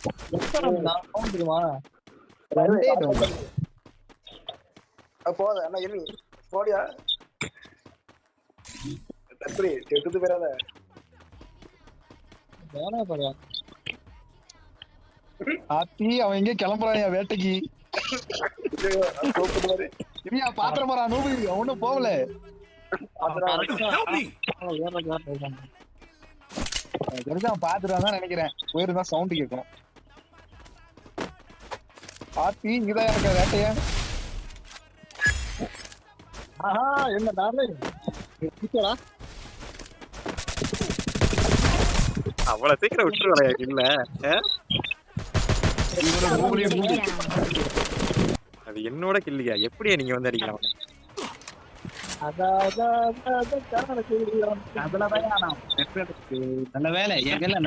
தெரியுமா போத அண்ணா எண்ணி போடியா தத்ரி செட்டுது பேராத வேணா பாரு ஆத்தி அவன் எங்க கிளம்புறான் வேட்டைக்கு இனியா பாத்திரம் போறான் நூபி ஒன்னும் போகல தெரிஞ்சான் பாத்துட்டு தான் நினைக்கிறேன் போயிருந்தா சவுண்ட் கேட்கும் ஆத்தி இங்கதான் இருக்க வேட்டைய ஆஹா என்ன டார்லிங் கிட்டடா அவ்வளவு சீக்கிரம் விட்டுருவாங்க இல்ல அது என்னோட கில்லியா எப்படியா நீங்க வந்து அடிக்கலாம் நல்ல வேலை எங்கெல்லாம்